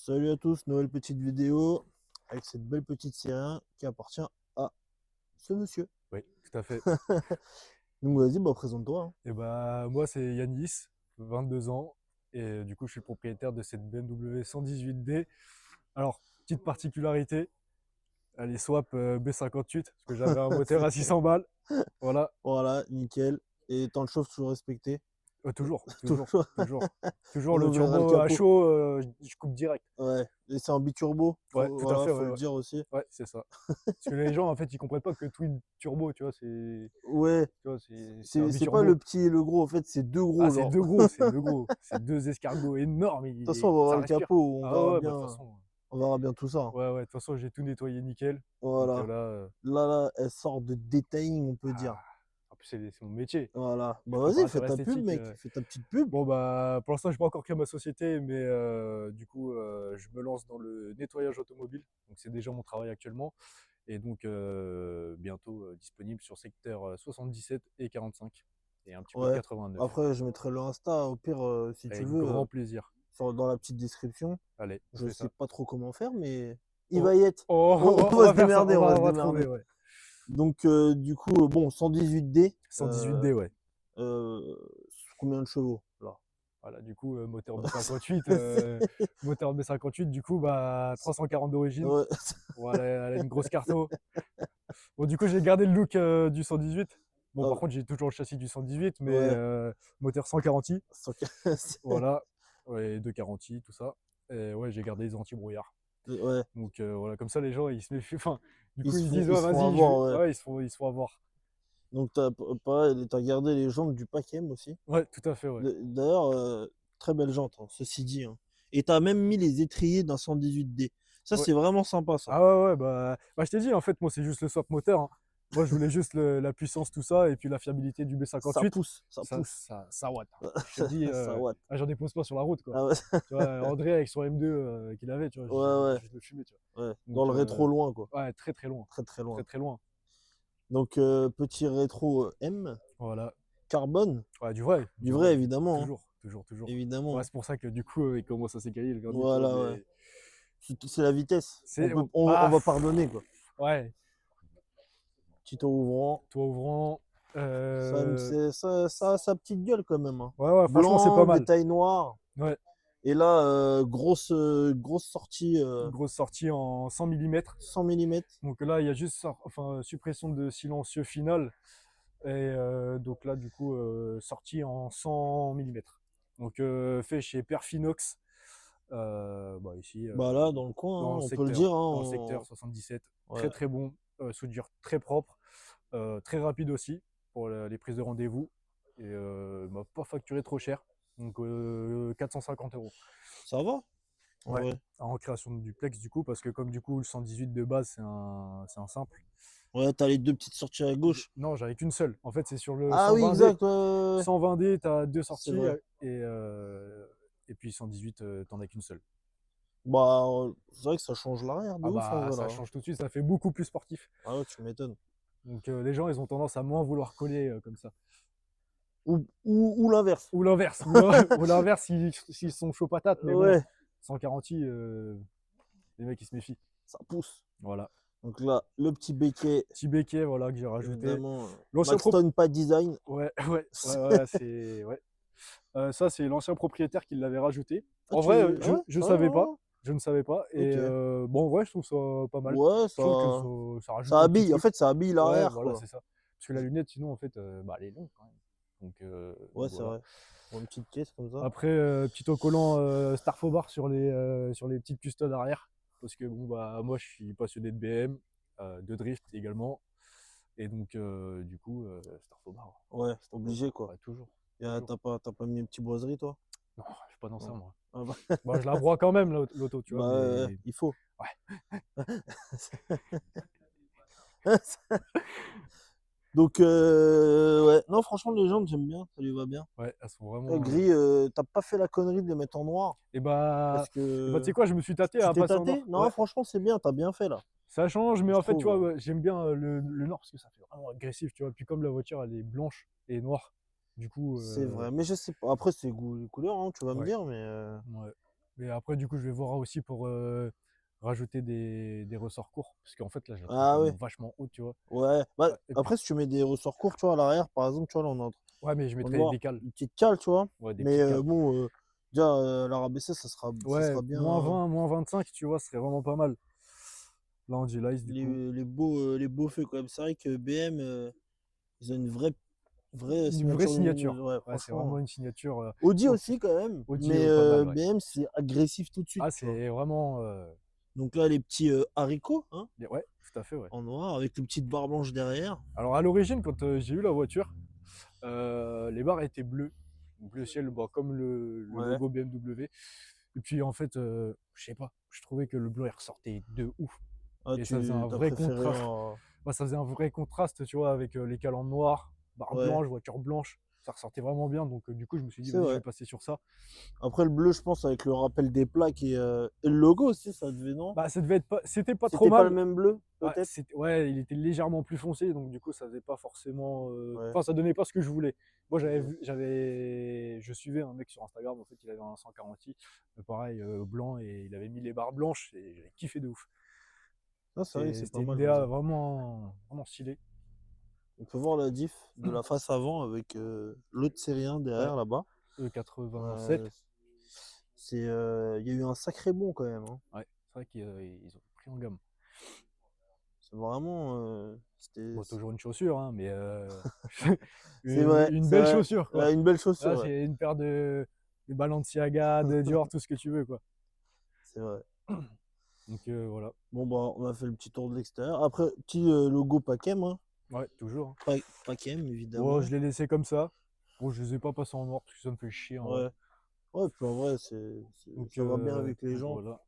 Salut à tous, nouvelle petite vidéo avec cette belle petite série qui appartient à ce monsieur. Oui, tout à fait. Donc vas-y, présente-toi, hein. Et bah, moi, c'est Yanis, 22 ans. Et du coup, je suis propriétaire de cette BMW 118D. Alors, petite particularité, elle est swap B58, parce que j'avais un moteur à 600 balles. Voilà. Voilà, nickel. Et temps de chauffe toujours respecté. Toujours, toujours, Toujours. toujours. Toujours On le ouvrira le turbo à capot. chaud, je coupe direct. Ouais. Et c'est en biturbo. Ouais, tout à fait, Faut ouais, le ouais. dire aussi. Ouais, c'est ça. Parce que les gens, en fait, ils comprennent pas que twin turbo, tu vois, Ouais. c'est un C'est pas le biturbo. petit et le gros, en fait, c'est deux Ah, gros, c'est genre. deux gros, c'est deux gros. C'est deux escargots énormes, De toute façon, on va voir ça le respire. capot, on Ah verra ouais, bah, de toute bien, façon. on verra bien tout ça, hein. Ouais, ouais, de toute façon, j'ai tout nettoyé nickel. Donc Voilà. là, Là, elle sort de detailing, on peut dire. ah, en plus, c'est mon métier. Voilà. Je suis Vas-y, fais préparateur ta pub, esthétique. mec. Fais ta petite pub. Bon, bah, pour l'instant, je n'ai pas encore créé ma société, mais du coup, je me lance dans le nettoyage automobile. Donc, c'est déjà mon travail actuellement. Et donc, bientôt disponible sur secteur 77 et 45. Et un petit peu de Ouais. 89. Après, je mettrai le Insta, au pire, si tu Avec veux, grand plaisir. dans la petite description. Allez, on Je fait sais ça. pas trop comment faire, mais il Oh, va y être. oh, On on va se va faire ça, démerder, on va se on va démerder. trouver, ouais. Donc, du coup, bon, 118D, 118D, ouais. euh, combien de chevaux, là? Voilà, du coup, moteur B58, moteur B58, du coup, bah, 340 d'origine. Ouais. Voilà, elle a une grosse carto. Bon, du coup, j'ai gardé le look du 118. Bon, par Ah, contre, j'ai toujours le châssis du 118, mais ouais. moteur 140i. 115. Voilà, ouais, 240i, tout ça. Et ouais, j'ai gardé les anti-brouillard. Ouais. Donc voilà, comme ça, les gens, ils se méfient. Enfin, du Ils coup, se ils se font, disent, ils ouais, se font vas-y, avoir, ouais. ouais, ils se font avoir. Donc, t'as gardé les jantes du Pacem aussi. Ouais, tout à fait, ouais. D'ailleurs, très belle jante, hein, ceci dit, hein. Et t'as même mis les étriers d'un 118D. Ça, Ouais. c'est vraiment sympa, ça. Ah ouais, ouais, bah je t'ai dit, en fait, moi, c'est juste le swap moteur, hein. Moi, je voulais juste la puissance, tout ça, et puis la fiabilité du Ça B58. pousse, ça pousse. Ça watt, hein. Je te dis, Ça watt. j'en dépose pas sur la route, quoi. Ah ouais, Tu vois, André, avec son M2 qu'il avait, tu vois, ouais, ouais, je le fumais, tu ouais. vois. Dans Donc, le rétro loin, quoi. ouais, très, très loin. Très, très loin. Très, très loin. Donc, petit rétro M, Voilà. carbone, Ouais, du vrai, du vrai, évidemment, hein. toujours, toujours, toujours. Ouais, Évidemment. c'est pour ça que, du coup, il commence à s'écailler, le vernis, tu vois, Voilà, ouais. mais C'est la vitesse. c'est. On va pardonner, quoi. Ouais, Petit tour ouvrant. toit ouvrant. Euh, Ça a sa petite gueule, quand même, hein. Ouais, ouais, franchement, c'est pas Blanc, mal. détail noir. Ouais. Et là, grosse sortie, Grosse sortie en 100 mm. 100 mm. Donc là, il y a juste enfin, suppression de silencieux final. Et donc là, du coup, sortie en 100 mm. Donc fait chez Perfinox, bah, ici, Bah là, dans le coin, hein, on peut le dire, dans le secteur hein. 77. Ouais. Très très bon, soudure très propre, très rapide aussi pour les prises de rendez-vous. Et m'a pas facturé trop cher. Donc 450 €. Ça va? En Ouais, vrai. en création de duplex du coup, parce que comme du coup le 118 de base c'est un simple. Ouais, t'as les deux petites sorties à gauche. Non, j'avais qu'une seule. En fait, c'est sur le Ah oui, 120D. exact, ouais, ouais, ouais. 120D, tu as deux C'est sorties vrai. et puis 118, t'en as qu'une seule. Bah, c'est vrai que ça change l'arrière de Ah ouf, en bah vrai, là, ça hein. change tout de suite, ça fait beaucoup plus sportif. Ah ouais, tu m'étonnes. Donc les gens ils ont tendance à moins vouloir coller comme ça. Ou l'inverse. Ou l'inverse, ou l'inverse s'ils sont chauds patates, mais bon, Ouais, 140i, les mecs ils se méfient. ça pousse. Voilà. Donc là, le petit béquet, Petit béquet, voilà, que j'ai rajouté. évidemment. L'ancien pro. Maxton, pas design. Ouais, ouais, ouais, ouais, c'est. Ouais. Ça, c'est l'ancien propriétaire qui l'avait rajouté. Ah, En vrai, ah ouais, je ouais, savais ouais, pas. ouais. Je ne savais pas. Et Ok. bon, en vrai, je trouve ça pas mal. Ouais, Je trouve que ça rajoute un petit habille. En truc. fait, ça habille Ouais, l'arrière, voilà, quoi. c'est ça. Parce que la lunette, sinon, en fait, bah, elle est longue quand même. Ouais, Donc c'est voilà. vrai. Pour une petite caisse comme ça. Après, petit autocollant Starfobar sur les petites custodes arrière. Parce que bon, bah, moi, je suis passionné de BM, de drift également. Et donc, du coup, Starfobar. Ouais, c'est obligé, quoi. Ouais, toujours. Et, Toujours. t'as pas mis une petite boiserie, toi? Non, je suis pas dans ça, Non. moi. Ah bah, Bon, je la broie quand même, l'auto, tu vois, bah, mais il faut. ouais. Donc, ouais. Non, franchement, les gens, j'aime bien. Ça lui va bien. Ouais, elles sont vraiment. Gris, t'as pas fait la connerie de les mettre en noir. Et Parce bah, tu sais que quoi, je me suis tâté tu à t'es passer en tâté? or. Non, Ouais, franchement, c'est bien. T'as bien fait, là. ça change, mais Je en fait, tu trouve. vois, ouais, j'aime bien le noir parce que ça fait vraiment agressif, tu vois. Puis comme la voiture, elle est blanche et noire, du coup, C'est vrai. Mais je sais pas. Après, c'est goût, les couleurs, hein, tu vas me ouais, dire. Mais ouais. Mais après, du coup, je vais voir aussi pour rajouter des ressorts courts. Parce qu'en fait, là, je la trouve Ah quand ouais, même vachement haute, tu vois. ouais. Bah, Ouais, et puis, après, si tu mets des ressorts courts, tu vois, à l'arrière, par exemple, tu vois, là, ouais, mais je en mettrai des noir, décales. une petite cale, tu vois. Ouais, des Mais petites cales. bon, déjà, la rabaisser, ça Ouais, sera moins bien. 20, moins 25, tu vois, ce serait vraiment pas mal. Là, on dit Lice, du coup. Les beaux feux, quand même. C'est vrai que BM, ils ont une vraie Une vraie signature signature. lumineuse. Ouais, Ouais, c'est vraiment franchement. une signature. Audi Ok. aussi, quand même. Audi, Mais pas mal, ouais. BM, c'est agressif tout de suite, Ah, tu vois. c'est vraiment. Donc là, les petits haricots, hein, Ouais, tout à fait, ouais. en noir, avec une petite barre blanche derrière. Alors, à l'origine, quand j'ai eu la voiture, les barres étaient bleues. Bleu ciel, bah, comme le Ouais. logo BMW. Et puis, en fait, je sais pas, je trouvais que le bleu, il ressortait de ouf. Ah, Et ça faisait un t'as vrai préféré contraste. en. Bah, ça faisait un vrai contraste, tu vois, avec les calandres noirs, barre Ouais, blanche, voiture blanche. Ça ressortait vraiment bien. Donc, du coup, je me suis dit, c'est vas-y, je vrai. vais passer sur ça. Après, le bleu, je pense, avec le rappel des plaques et le logo aussi, ça devait, non? Bah, ça devait être pas, c'était pas trop C'était pas le mal. même bleu, Ouais, peut-être? ouais, il était légèrement plus foncé, donc du coup, ça faisait pas forcément. Ouais, Enfin, ça donnait pas ce que je voulais. Moi, ok. je suivais un mec sur Instagram, en fait, il avait un 140i, pareil, blanc, et il avait mis les barres blanches, et j'avais kiffé de ouf. Ah, c'est vrai que c'est pas C'était une mal, DA vas-y. vraiment, vraiment stylée. On peut voir la diff de la face avant avec l'autre série 1 Ouais, derrière, là-bas. E87. Ouais, il y a eu un sacré bond quand même, hein. Ouais, c'est vrai qu'ils ont pris en gamme. C'est vraiment. Bon, toujours une chaussure, hein, mais C'est vrai, une c'est belle vrai. chaussure, quoi. Ouais, une belle Là, chaussure, ouais. c'est une paire de Balenciaga, de Dior, tout ce que tu veux, quoi. C'est vrai. Donc voilà. Bon, bah, on a fait le petit tour de l'extérieur. Après, petit logo Pakem, hein. Ouais, toujours, hein. Pakem, Bon, je évidemment. l'ai laissé comme ça. Bon, je les ai pas passés en noir parce que ça me fait chier en vrai. Ouais. Ouais, puis en vrai, Donc, ça va bien avec les gens. voilà.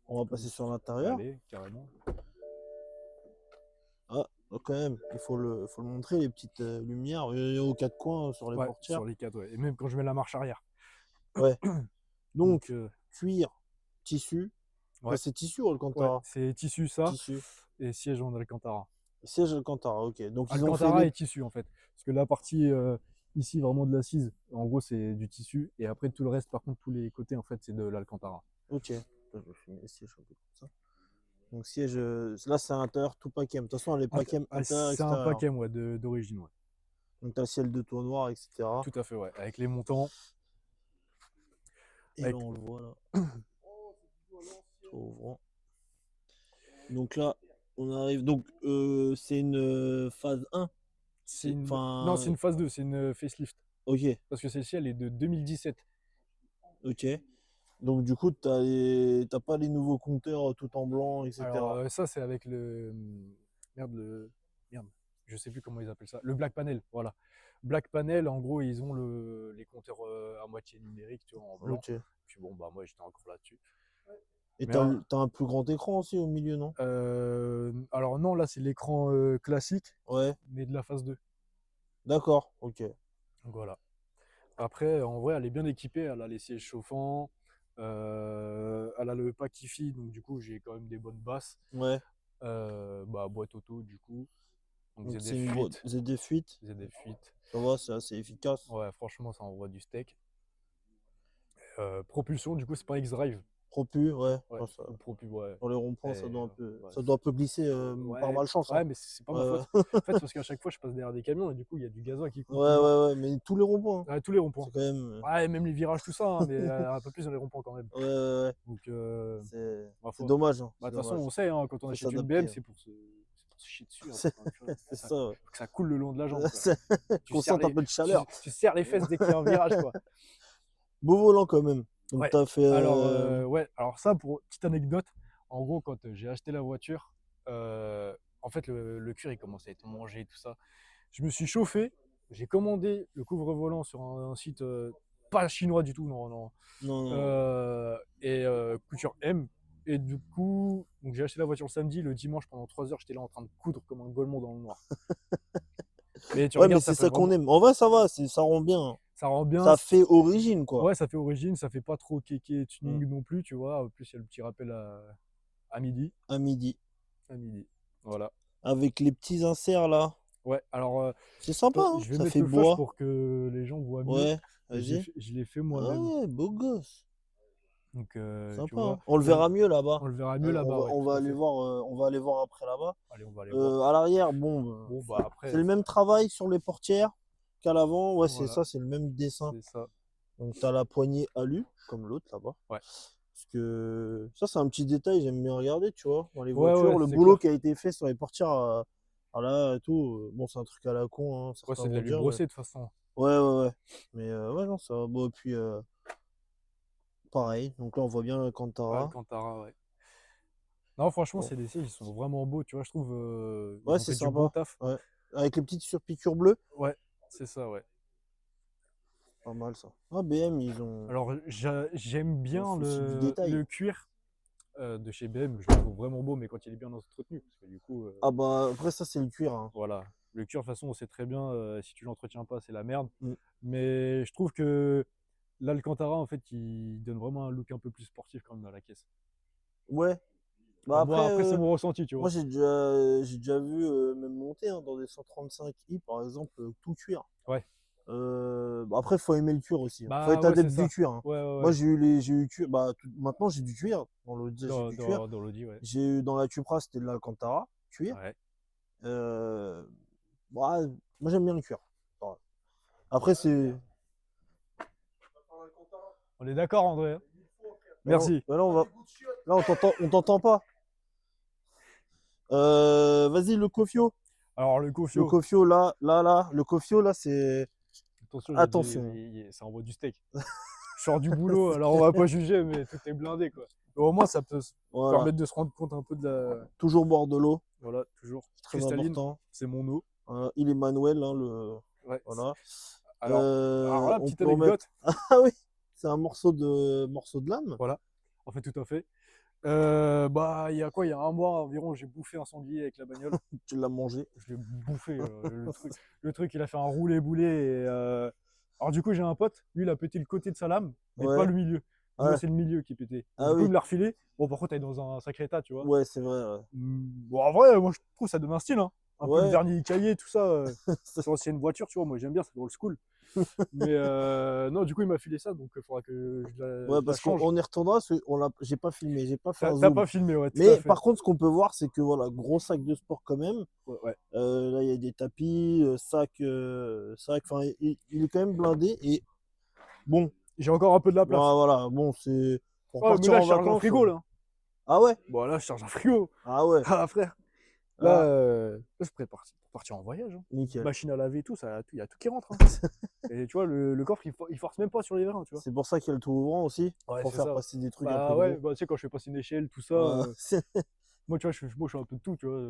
On va passer Tous. sur l'intérieur. Allez, carrément. Ah, quand même, faut le montrer, les petites lumières. Il y a aux quatre coins sur les Ouais, portières. sur les quatre, ouais. Et même quand je mets la marche arrière. Ouais. Donc, Donc, cuir, tissu. Ça, ouais, c'est tissu ou ouais, Alcantara? c'est tissu ça. Tissu. Et siège en Alcantara. Siège Alcantara, ok. Donc, ils ont fait Alcantara les. et tissu en fait. Parce que la partie ici, vraiment de l'assise, en gros, c'est du tissu. Et après, tout le reste, par contre, tous les côtés, en fait, c'est de l'Alcantara. Ok. Attends, je vais filmer les sièges un peu comme ça. Donc, siège. Là, c'est intérieur, tout Pakem. De toute façon, les Pakem intérieur, C'est un extérieur. paquet, ouais, d'origine, ouais. Donc, t'as le ciel de toit noir, etc. Tout à fait, ouais. Avec les montants. Et là, Avec... on le voit, là. Trop ouvrant. Donc là, on arrive. Donc, c'est une phase 1. C'est une... Non, c'est Enfin, une phase 2, c'est une facelift. ok, Parce que celle-ci, elle est de 2017. ok. Donc, du coup, t'as pas les nouveaux compteurs tout en blanc, Alors, etc. ça, c'est avec le. Merde, Merde, je sais plus comment ils appellent ça. Le Black Panel, voilà. Black Panel, en gros, ils ont les compteurs à moitié numériques, tu vois, en blanc. Ok. Puis bon, bah, moi, j'étais encore là-dessus. Et Mais t'as un plus grand écran aussi au milieu, non? alors, non, là, c'est l'écran classique, Ouais, mais de la phase 2. d'accord, ok. Donc, voilà. Après, en vrai, elle est bien équipée. Elle a les sièges chauffants. Elle a le pack hi donc du coup, j'ai quand même des bonnes basses. Ouais. Bah, boîte auto, du coup. Donc, Donc, ZF c'est une boîte fuite. ZD Fuite. ZF fuite. Ça va, c'est assez efficace. Ouais, franchement, ça envoie du steak. Propulsion, du coup, c'est pas X-Drive. Propu, ouais. Ouais, Ouais, ou Propu, ouais. sur les ronds-points, Ouais, ça doit un peu glisser par ouais, malchance, hein. ouais, mais c'est pas ma Ouais, faute. En fait, c'est parce qu'à chaque fois, je passe derrière des camions et du coup, il y a du gazon qui coule tout le temps. ouais, mais tous les ronds-points, hein. Ouais, tous les ronds-points. C'est quand même. Ouais, même les virages, tout ça, hein, mais un peu plus dans les ronds-points quand même. Ouais. Donc, bah, C'est dommage, hein. bah, C'est de toute façon, dommage. on sait, hein, quand on Faut achète une BM, s'adapter, hein. c'est pour se chier dessus, hein, C'est tu vois. c'est ça, ouais. Faut que ça coule le long de la jambe, quoi. C'est- Tu Qu'on serres sente un les, peu de chaleur. tu serres les fesses dès qu'il y a un virage, quoi. Beau volant quand même. Donc, Ouais. t'as fait. Alors, ouais. Alors ça, pour petite anecdote, en gros, quand j'ai acheté la voiture, en fait, le cuir, il commençait à être mangé, tout ça. Je me suis chauffé, j'ai commandé le couvre-volant sur un site pas chinois du tout, non, non. Non, non. Et couture M. Et du coup, donc j'ai acheté la voiture le samedi, le dimanche pendant 3 heures, j'étais là en train de coudre comme un golemon dans le noir. Mais tu Ouais, mais regardes, c'est ça fait ça qu'on vraiment, aime. En vrai, ça va, ça rend bien, hein. ça rend bien. Ça fait origine, quoi. Ouais, ça fait origine, ça fait pas trop kéké Mm. tuning non plus, tu vois. En plus, il y a le petit rappel à midi. À midi. À midi. Voilà. Avec les petits inserts là. Ouais, alors C'est sympa, hein. je vais Ça mettre fait le flash bois. pour que les gens voient mieux. Ouais, vas-y. Je l'ai fait Ah moi-même. ouais, beau gosse. Donc, tu Sympa, vois, hein. On le verra mieux là-bas. on le verra mieux là-bas, ouais, On tout va à aller fait. voir, on va aller voir après là-bas. Allez, on va aller voir. À l'arrière, bon, Bon, bah c'est après, le même travail sur les portières qu'à l'avant. Ouais, c'est voilà, ça, c'est le même dessin. c'est ça. Donc, tu as la poignée alu, comme l'autre là-bas. Ouais. Parce que ça, c'est un petit détail, j'aime bien regarder, tu vois, dans les Ouais, voitures. Le c'est boulot clair. qui a été fait sur les portières, là et tout. Bon, c'est un truc à la con, hein, Ouais, certains c'est de vont l'alu dire. Mais... brossé de toute façon. Ouais. Mais ouais, non, ça va. Bon, et puis, pareil. Donc là, on voit bien le Ouais, Alcantara. Alcantara, ouais. Non, franchement, Bon. ces DC, ils sont vraiment beaux, tu vois, je trouve, Ouais, ils ont c'est fait du bon sympa. taf. Ouais. Avec les petites surpiqûres bleues. Ouais, c'est ça, ouais. Pas mal ça. Ah, BM, Alors, j'aime ils ont bien souci du le détail. cuir de chez BM, je le trouve vraiment beau, mais quand il est bien entretenu, parce que du coup, Ah bah après ça c'est le cuir, hein. voilà. Le cuir, de toute façon, on sait très bien, si tu l'entretiens pas, c'est la merde. Mm. Mais je trouve que l'Alcantara, en fait, il donne vraiment un look un peu plus sportif quand même à la caisse. Ouais. Bah Enfin, après, moi, après c'est mon ressenti, tu moi vois. j'ai déjà vu même monter hein, dans des 135i par exemple, tout cuir. Ouais. Bah après faut aimer le cuir aussi, hein. Faut Bah être ouais, c'est adepte du ça. cuir, hein. Ouais. Moi j'ai eu cuir, bah maintenant j'ai du cuir. Dans l'Audi j'ai du cuir. Dans l'Audi, ouais. J'ai eu dans la Cupra c'était de l'Alcantara, cuir. Ouais. Euh, Bah, moi j'aime bien le cuir. Voilà. Après c'est. On est d'accord, André, hein. Merci. Là, là on t'entend pas. Vas-y, le Cofio. Alors, le Le Kofio, Cofio, le Cofio, là, c'est. attention, Attention. ça envoie du steak. Je sors du boulot, alors on va pas juger, mais tout est blindé, quoi. Mais au moins, ça peut Voilà. permettre de se rendre compte un peu de la. Toujours bord de l'eau. Voilà, toujours. Très Cristalline, important. c'est mon eau. Il est manuel, hein, Ouais. voilà. Alors là, On petite peut en mettre. anecdote. Ah oui, c'est un morceau de lame. Voilà, en fait, tout à fait. Bah, il y a quoi? Il y a un mois environ, j'ai bouffé un sanglier avec la bagnole. Tu l'as mangé. Je l'ai bouffé, le truc, il a fait un roulé-boulé. Alors, du coup, j'ai un pote, lui, il a pété le côté de sa lame, mais pas Ouais. le milieu. Moi, Ouais. c'est le milieu qui est pété. Donc, Ah du coup, il oui. me l'a refilé. Bon, par contre, elle est dans un sacré état, tu vois. Ouais, c'est vrai. Ouais. Bon, en vrai, moi, je trouve que ça donne un style, hein. Un peu le Ouais. vernis caillé, tout ça. Sur l'ancienne voiture, tu vois, moi, j'aime bien, c'est old school. Mais non, du coup, il m'a filé ça, donc il faudra que Ouais, je la parce change. qu'on y retournera. J'ai pas filmé, j'ai pas fait un T'as zoom. pas filmé, ouais, tout à Mais fait. par contre, ce qu'on peut voir, c'est que voilà, gros sac de sport quand même. Ouais. Là, il y a des tapis, enfin, il est quand même blindé. Et bon, J'ai encore un peu de la place. voilà, bon, c'est pour Oh, mais partir là, en je charge un vacances. frigo, là. Ah ouais? Bon, là, je charge un frigo. Ah ouais. Ah, frère. Là, Ah, je prépare pour partir en voyage, hein. nickel. Machine à laver et tout, il y a tout qui rentre, hein. Et tu vois, le coffre, il force même pas sur les vérins, tu vois. C'est pour ça qu'il y a le tout ouvrant aussi, Ouais, pour c'est faire ça. passer des trucs un peu Bah ouais, gros. bah, tu sais, quand je fais passer une échelle, tout ça, Voilà. moi, tu vois, moi, je fais un peu de tout, tu vois.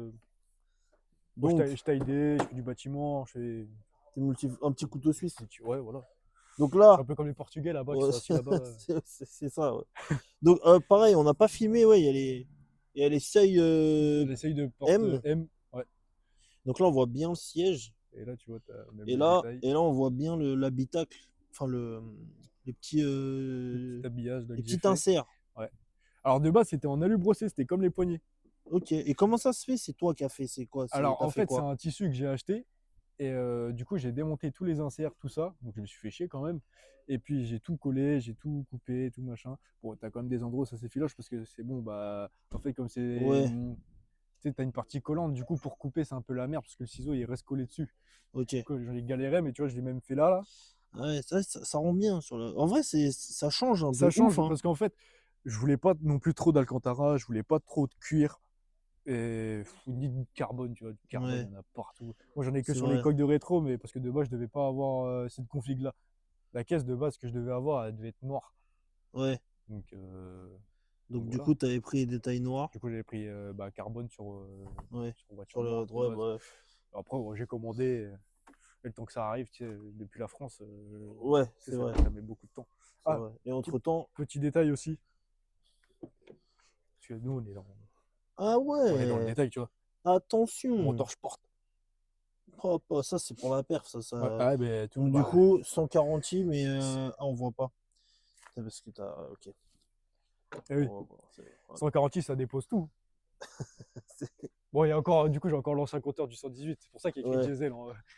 Moi, Donc, je taille des, je fais du bâtiment, je fais. un petit couteau suisse. Ouais, voilà. Donc Je suis là, un peu comme les Portugais là-bas qui ouais, sont assis là-bas. c'est ça. Ouais. Donc pareil, on n'a pas filmé, ouais, il y a les seuils Elle essaye de porte M. M. Ouais. Donc là, on voit bien le siège. Et là, tu vois, t'as même les détails. Et là, on voit bien l'habitacle, enfin les Le petit habillage là, les que j'ai petits fait. inserts. Ouais. Alors, de base, c'était en alu brossé, c'était comme les poignets. Ok. Et comment ça se fait? C'est toi qui as fait, c'est quoi? Alors, T'as en fait fait, c'est quoi? un tissu que j'ai acheté. Et du coup, j'ai démonté tous les inserts, tout ça. Donc, je me suis fait chier quand même. Et puis, j'ai tout collé, j'ai tout coupé, tout machin. Bon, t'as quand même des endroits où ça s'effiloche parce que c'est bon, bah, en fait, comme c'est. Ouais. Tu sais, t'as une partie collante, du coup, pour couper, c'est un peu la merde parce que le ciseau, il reste collé dessus. Ok. Du coup, j'en ai galéré, mais tu vois, je l'ai même fait là. Ouais, ça rend bien sur le. En vrai, ça change Ça de ouf, change hein. parce qu'en fait, je voulais pas non plus trop d'Alcantara, je voulais pas trop de cuir. Et ni de carbone, tu vois, du carbone, il Ouais, y en a partout. Moi, j'en ai que c'est sur les vrai. coques de rétro, mais parce que de base, je devais pas avoir cette config-là. La caisse de base que je devais avoir, elle devait être noire. Ouais. Donc, Donc du voilà. coup, tu avais pris des tailles noires. Du coup, j'avais pris carbone Ouais. sur voiture Sur le noire de ouais, base. bah, Après, bon, j'ai commandé, et le temps que ça arrive, tu sais, depuis la France, ouais, tu c'est sais, vrai. ça met beaucoup de temps. C'est Ah, vrai. Et petit, entre-temps. petit détail aussi, parce que nous, Ah on est dans le ouais. détail, tu vois. Mon Attention. torche porte. Hop, ça c'est pour la perf, Ouais, ça. ah, mais tout, Donc du bah, coup, 140 i, mais on voit pas. C'est parce que t'as. Ok. eh On oui, va voir. Voilà. 146, ça dépose tout. Bon, il y a encore, du coup, j'ai encore l'ancien compteur du 118. C'est pour ça qu'il y a écrit Ouais, diesel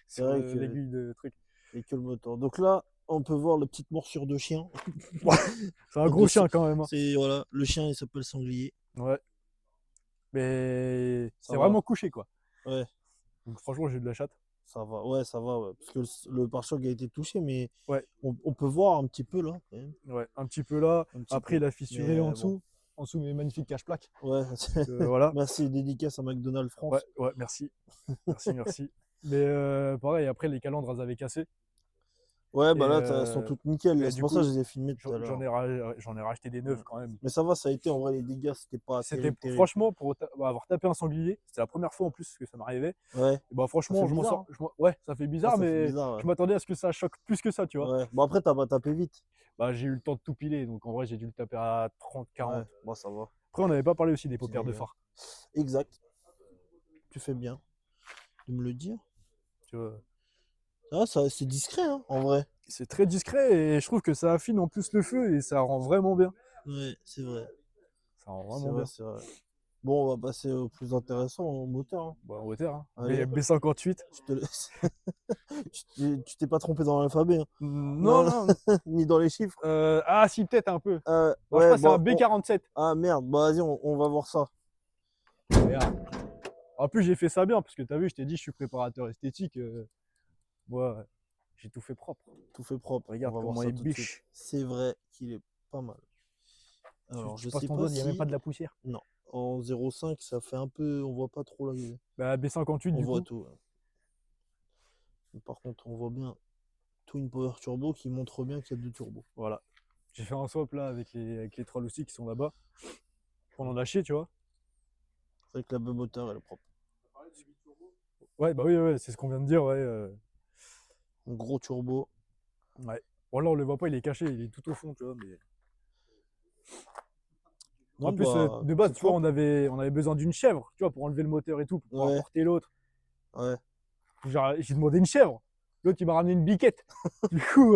c'est sur vrai que l'aiguille de truc. et que le moteur. Donc là, on peut voir la petite morsure de chien. C'est un gros chien quand même. Hein. C'est voilà, le chien il s'appelle Sanglier. Ouais. Mais Ça c'est va. vraiment couché quoi. Ouais, Donc franchement, j'ai eu de la chatte. ça va. Ouais, ça va. Ouais. Parce que le pare-choc a été touché, mais Ouais. on peut voir un petit peu là. Quand même. Ouais, un petit peu là. Un petit Après, peu. il a fissuré Mais en bon. dessous. En dessous, mes magnifiques cache-plaques. Ouais, Voilà. merci, dédicace à McDonald's France. Ouais, ouais, merci. Merci. Mais pareil, après, les calandres, elles avaient cassé. Ouais, bah Et, là, elles sont toutes nickel. et C'est du pour coup, ça que je les ai filmées tout à j'en l'heure. ai racheté des neuves quand même. Mais ça va, ça a été en vrai, les dégâts, c'était pas terrible. Franchement, pour avoir tapé un sanglier, c'était la première fois en plus que ça m'arrivait. Ouais. Et bah, franchement, fait je m'en bizarre, sors. Ouais, ça fait bizarre, ça fait mais bizarre, ouais. je m'attendais à ce que ça choque plus que ça, tu vois. Ouais. Bon, après, t'as pas tapé vite. Bah, j'ai eu le temps de tout piler, donc en vrai, j'ai dû le taper à 30, 40. Ouais, bon, ça va. Après, on n'avait pas parlé aussi des Petit paupières de dégât. phare. Exact. Tu fais bien de me le dire. Tu vois. Ah, ça, c'est discret, hein, en vrai. C'est très discret et je trouve que ça affine en plus le feu et ça rend vraiment bien. Ouais, c'est vrai. Ça rend C'est vraiment vrai, bien. c'est vrai. Bon, on va passer au plus intéressant, au moteur. Hein. Bon, en hauteur, hein. Allez. B58. Je te laisse. Tu t'es pas trompé dans l'alphabet. Hein. Non. Ni dans les chiffres. Ah, si, peut-être un peu. Ouais, Je crois que c'est un bon, B47. Ah merde, bah vas-y, on va voir ça. Regarde. En plus, j'ai fait ça bien parce que t'as vu, je t'ai dit, je suis préparateur esthétique. Ouais, j'ai tout fait propre. Tout fait propre. Regarde on va voir comment ça il tout de suite. biche. C'est vrai qu'il est pas mal. Alors, Tu je passes sais ton pas doigt, il n'y a même si... pas de la poussière. Non. En 0,5, ça fait un peu... On voit pas trop là. Bah, B58, On du voit coup. tout. Mais par contre, on voit bien Twin Power Turbo qui montre bien qu'il y a deux turbos. Voilà. J'ai fait un swap là avec les trois loussis qui sont là-bas. On en a chié, tu vois. C'est vrai que la bub moteur, elle est propre. Ouais, bah oui, ouais, c'est ce qu'on vient de dire, ouais. Un gros turbo. Ouais. Bon, là, on le voit pas, il est caché, il est tout au fond, tu vois. Mais... Non, En plus, bah, de base, c'est tu vois, propre. on avait besoin d'une chèvre, tu vois, pour enlever le moteur et tout, pour pouvoir Ouais. porter l'autre. Ouais. Genre, j'ai demandé une chèvre. L'autre, il m'a ramené une biquette. Du coup,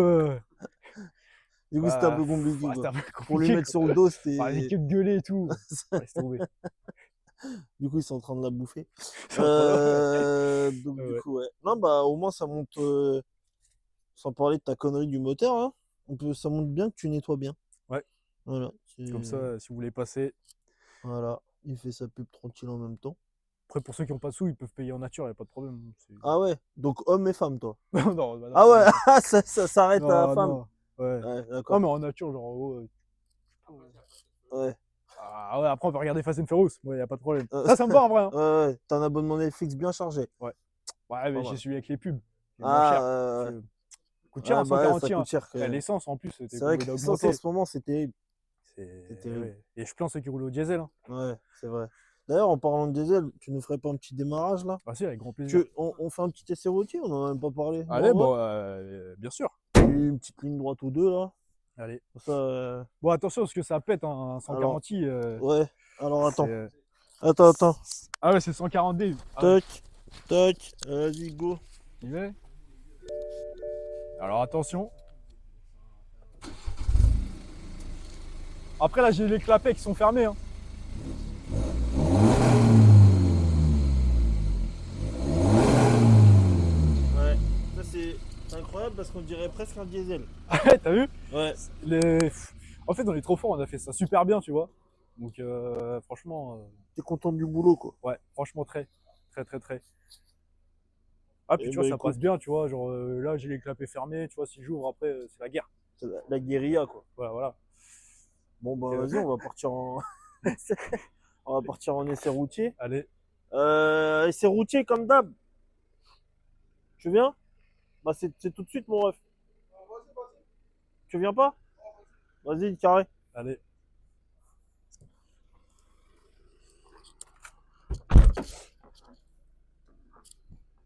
C'était un peu compliqué, ouais, quoi. c'était un peu compliqué. Pour lui mettre sur le dos, Bah, j'ai c'était... que de gueuler et tout. Laisse tomber. Du coup, ils sont en train de la bouffer. C'est ouais. Donc, du Ouais. coup, ouais. Non, bah, au moins, ça monte... Sans parler de ta connerie du moteur, hein. Ça montre bien que tu nettoies bien. Ouais. Voilà. Comme ça, si vous voulez passer. Voilà. Il fait sa pub tranquille en même temps. Après, pour ceux qui n'ont pas de sous, ils peuvent payer en nature, il n'y a pas de problème. Ah ouais. Donc, homme et femme, toi. non, bah non, Ah ouais. pas ça s'arrête à la non, femme. non. Ouais. Ouais, Non, d'accord. mais en nature, genre, Ouais. Ah ouais, après, on peut regarder Fast and Furious. Ouais, il n'y a pas de problème. Euh, Ça me va en vrai. Hein. Ouais. T'as un abonnement Netflix bien chargé. Ouais. Ouais, Pas mais j'ai mal. suivi avec les pubs. C'est moins cher. Ah, ouais. Coûte cher, Ah, bah, ouais, ça 141. coûte cher quand même. L'essence, en plus, C'est vrai que il a l'essence en augmenté. ce moment, c'est terrible. C'est terrible. Ouais. Et je plains ceux qui roulent au diesel. Hein. Ouais, c'est vrai. D'ailleurs, en parlant de diesel, tu nous ferais pas un petit démarrage là? Ah si, avec grand plaisir. On fait un petit essai routier, on en a même pas parlé. Allez, Bon, bon, bien sûr. une petite ligne droite ou deux là. Allez. Ça, Bon, attention, parce que ça pète, hein, un alors, 140i. ouais. Alors attends. c'est, Attends. Ah ouais, c'est 140D. Ah ouais. Toc. Vas-y, go. Il est. Alors attention. Après là, j'ai les clapets qui sont fermés. Hein. Ouais. Ça c'est incroyable parce qu'on dirait presque un diesel. Ouais, t'as vu? Ouais. En fait, on est trop fort, on a fait ça super bien, tu vois. Donc franchement. T'es content du boulot quoi. Ouais, franchement très. Ah, puis Eh tu vois, ben, ça écoute, passe bien, tu vois. Genre là, j'ai les clapets fermés, tu vois, si j'ouvre après, c'est la guerre. c'est la guérilla quoi. Voilà. Bon bah Donc, vas-y, on va partir en. On va partir en essai routier. Allez. Essai routier comme d'hab. Tu viens? Bah c'est tout de suite mon ref. Tu viens pas? Vas-y, carré. Allez.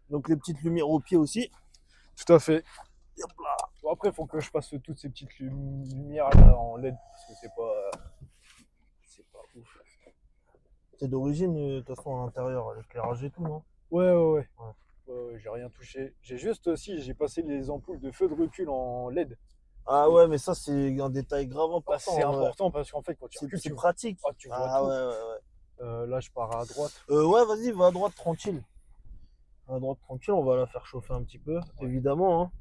Donc les petites lumières au pied aussi. Tout à fait. Bon, après, il faut que je passe toutes ces petites lumières là en LED parce que c'est pas ouf. C'est d'origine, de toute façon, à l'intérieur, l'éclairage et tout, non? Ouais, j'ai rien touché. J'ai juste aussi, j'ai passé les ampoules de feu de recul en LED. Ah ouais, mais ça, c'est un détail grave important. C'est important parce qu'en fait, quand tu recules, C'est tu pratique. tu vois Ah tout. ouais. Là, je pars à droite. Ouais, vas-y, va à droite, tranquille. À droite, tranquille, on va la faire chauffer un petit peu, évidemment. Hein.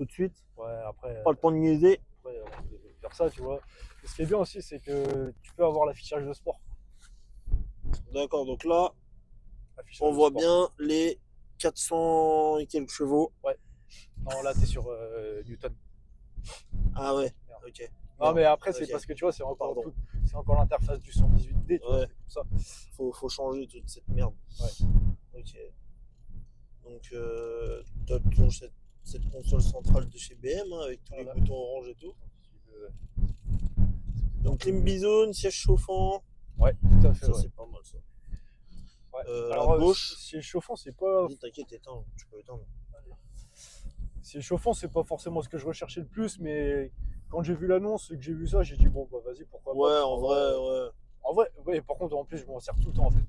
tout de suite. Ouais, après, Pas le temps de niaiser. après, on peut faire ça, tu vois. Et ce qui est bien aussi, c'est que tu peux avoir l'affichage de sport. D'accord, donc là, Affichage on de voit sport. bien les 400 et quelques chevaux. Non, là, t'es sur Newton. Ah ouais, Merde. ok. Non, Merde, mais après, c'est ok. parce que tu vois, c'est encore, Pardon. c'est encore l'interface du 118D, tu vois, Ouais. c'est pour ça. Faut changer toute cette merde. Ouais. Ok. Donc, t'as toujours cette console centrale de chez BM hein, avec tous Voilà. les boutons orange et tout. C'est Donc, clim bizone, siège chauffant. Ouais, tout à fait, Ça, ouais. c'est pas mal ça. Ouais. À Alors, gauche. si chauffant, c'est pas. Vas-y, t'inquiète, éteins. Tu peux éteindre. Si chauffant, c'est pas forcément ce que je recherchais le plus, mais quand j'ai vu l'annonce et que j'ai vu ça, j'ai dit bon, bah vas-y, pourquoi pas. Ouais, Parce en qu'en vrai, ouais. En vrai, ouais, par contre, en plus, je m'en sers tout le temps en fait.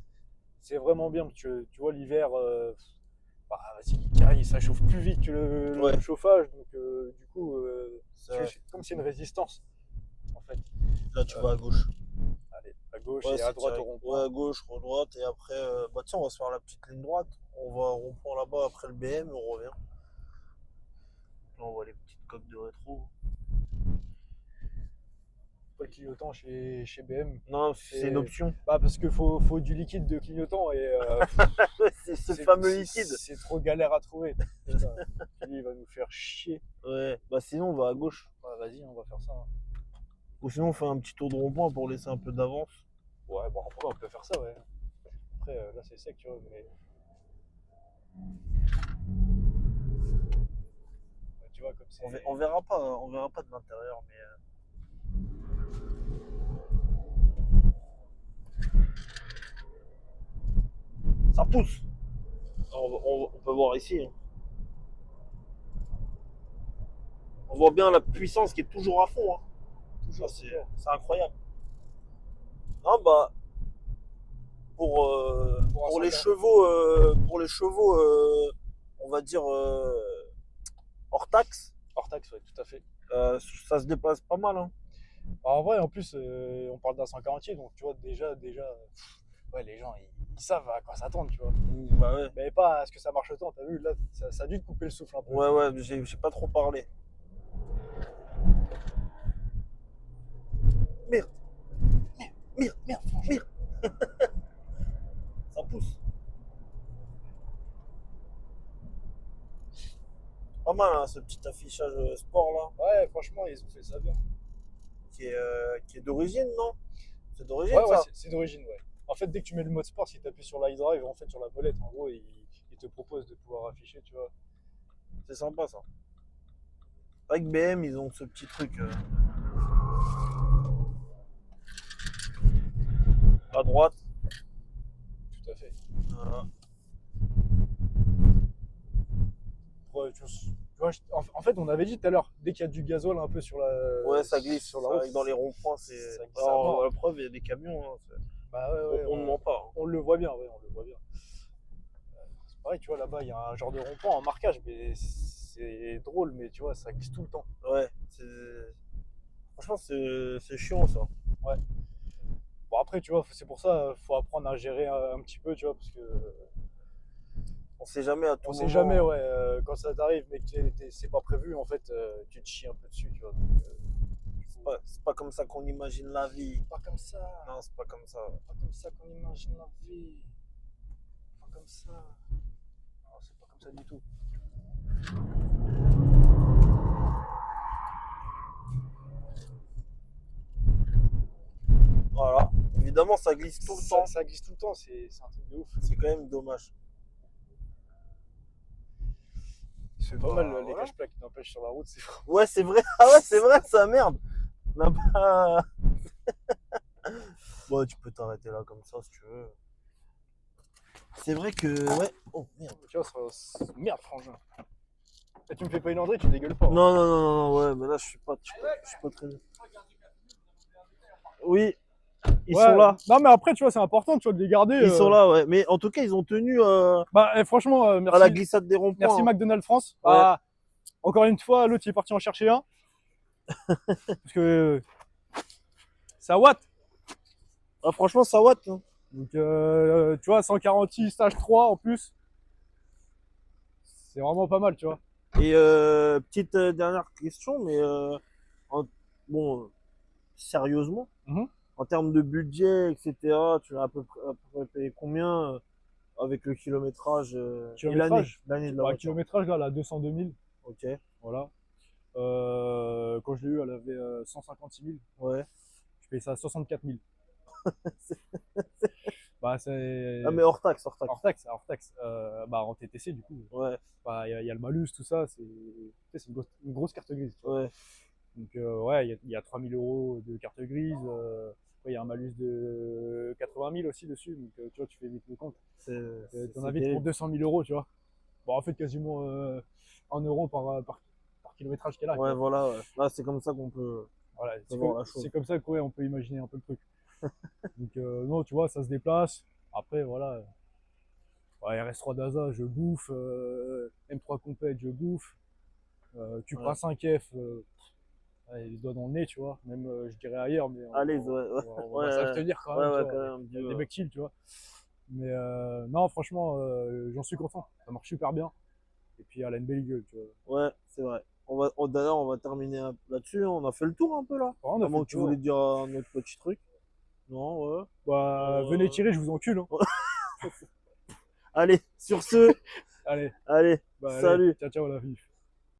C'est vraiment bien. Tu vois, l'hiver, bah, vas-y, carré, ça chauffe plus vite que le Ouais. chauffage. Donc, du coup, C'est vrai. comme c'est une résistance, en fait. Là, tu vas à gauche. Allez, à gauche Ouais, et à c'est droite au direct. rond-point. Ouais, à gauche, à droite. Et après, bah tiens, on va se faire la petite ligne droite. On va au rond-point là-bas après le BM et on revient. Là, on voit les petites coques de rétro. Pas de clignotant chez BM. Non, c'est une option. Bah, parce qu'il faut du liquide de clignotant et C'est ce fameux liquide. c'est trop galère à trouver. Putain, lui, il va nous faire chier. Ouais, bah sinon, on va à gauche. Bah, vas-y, on va faire ça. Hein. Ou sinon, on fait un petit tour de rond-point pour laisser un peu d'avance. Ouais, bon, après, on peut faire ça, ouais. Après, là, c'est sec, tu vois, mais. Tu vois, comme c'est. On verra pas de l'intérieur, mais. Ça pousse. On peut voir ici. Hein. On voit bien la puissance qui est toujours à fond. Hein. Toujours, C'est incroyable. Non, bah, pour les chevaux, on va dire hors taxe, Hors taxe, ouais, tout à fait. ça se dépasse pas mal. Hein. Alors, en vrai, en plus, on parle d'un 140, donc tu vois, déjà, ouais, les gens, ils savent à quoi s'attendre, tu vois. Bah ouais. Mais pas à ce que ça marche autant, t'as vu, là, ça a dû te couper le souffle un peu. Ouais, j'ai pas trop parlé. Merde. Merde. Ça pousse. Pas mal hein, ce petit affichage sport là, Ouais, franchement, ils ont fait ça bien. qui est d'origine, non? C'est d'origine Ouais, ça? c'est d'origine, ouais. En fait, dès que tu mets le mode sport, si tu appuies sur l'iDrive, en fait, sur la molette, en gros, il te propose de pouvoir afficher, tu vois. C'est sympa ça. Avec BM, ils ont ce petit truc. À droite. Tout à fait. Voilà. Ouais, tu vois, en fait, on avait dit tout à l'heure, dès qu'il y a du gasoil un peu sur la, Ouais, ça glisse. sur la C'est route, vrai que dans les ronds-points, c'est. ça glisse à Alors, mort. la preuve, il y a des camions. Hein, Bah ouais, on ne ment pas. Hein. on le voit bien, ouais, on le voit bien. C'est pareil, tu vois, là-bas, il y a un genre de rond-point en marquage, mais c'est drôle, mais tu vois, ça glisse tout le temps. Ouais, franchement, c'est chiant ça. Ouais. Bon, après, tu vois, c'est pour ça, faut apprendre à gérer un petit peu, tu vois, parce que On sait jamais à tout on moment. sait jamais, ouais, quand ça t'arrive, mais que c'est pas prévu, en fait, tu te chies un peu dessus, tu vois. Donc, C'est pas comme ça qu'on imagine la vie. pas comme ça. Non, c'est pas comme ça. Pas comme ça qu'on imagine la vie. Pas comme ça. Non, c'est pas comme ça du tout. Voilà. Évidemment, ça glisse tout le temps. Ça glisse tout le temps, c'est un truc de ouf. C'est quand même dommage. C'est Bah, normal, les voilà. cache-plaques qui n'empêchent sur la route, c'est fou. Ouais, c'est vrai. Ah ouais, c'est vrai, ça merde. Là-bas. Bon, tu peux t'arrêter là comme ça si tu veux. C'est vrai que. Ouais. Oh merde. Tu vois, merde, frangin. Et tu me fais pas une André, tu dégueules pas. Hein. Non, ouais, mais là je suis pas très bien. Oui, ils Ouais, sont là. Non, mais après, tu vois, c'est important, tu vois, de les garder. Ils sont là, ouais. Mais en tout cas, ils ont tenu Bah, franchement, à merci. la glissade des ronds-points. Merci hein. McDonald's France. Ouais. Bah, encore une fois, l'autre il est parti en chercher un. Parce que ça watt. Ah, franchement, ça watt. Hein. Donc, tu vois, 146 stage 3 en plus. C'est vraiment pas mal, tu vois. Et petite dernière question, mais bon, sérieusement, Mhm. en termes de budget, etc., tu l'as à peu près payé combien avec le kilométrage et Kilométrage, l'année de la bah, voiture? kilométrage là, elle a 202 000. Ok, Voilà. Quand je l'ai eu, elle avait 156 000. ouais. Je payais ça à 64 000. Bah, Ah, c'est mais hors taxe, hors taxe. hors taxe, hors taxe. Bah, en TTC, du coup, Ouais, bah, il y a le malus, tout ça. C'est tu sais, c'est une grosse carte grise. Tu vois. ouais, Donc, ouais, il y a 3 000 euros de carte grise. Après, il y a un malus de 80 000 aussi dessus. Donc, tu vois, tu fais vite le compte. T'en as c'est vite pour terrible. 200 000 euros, tu vois. Bon, en fait, quasiment 1 euro par kilométrage qu'elle a, tu Ouais, vois. voilà, ouais. Là, c'est comme ça qu'on Voilà, peut voir la chose. c'est comme ça qu'on on peut imaginer un peu le truc. Donc, non, tu vois, ça se déplace. Après, voilà, ouais, RS3 d'Aza, je bouffe. M3 Compète, je bouffe. Ouais. Cupra 5F, ouais, les doigts dans le nez, tu vois. Même, je dirais ailleurs, mais Allez, ouais, ouais, on va ouais, s'abstenir quand ouais, même, tu ouais, vois. quand même, un petit Il y a des peu. mecs chill, tu vois. Mais non, franchement, j'en suis content. Ça marche super bien. Et puis, elle a une belle gueule, tu vois. Ouais, c'est vrai. D'ailleurs, on va terminer là-dessus. On a fait le tour un peu là. Ouais, on a À fait moins le que tu voulais tour. dire un autre petit truc. Non, ouais. Bah, venez Euh, tirer, je vous encule. Hein. Allez, sur ce, Allez, allez, bah allez, salut. ciao, ciao la vie.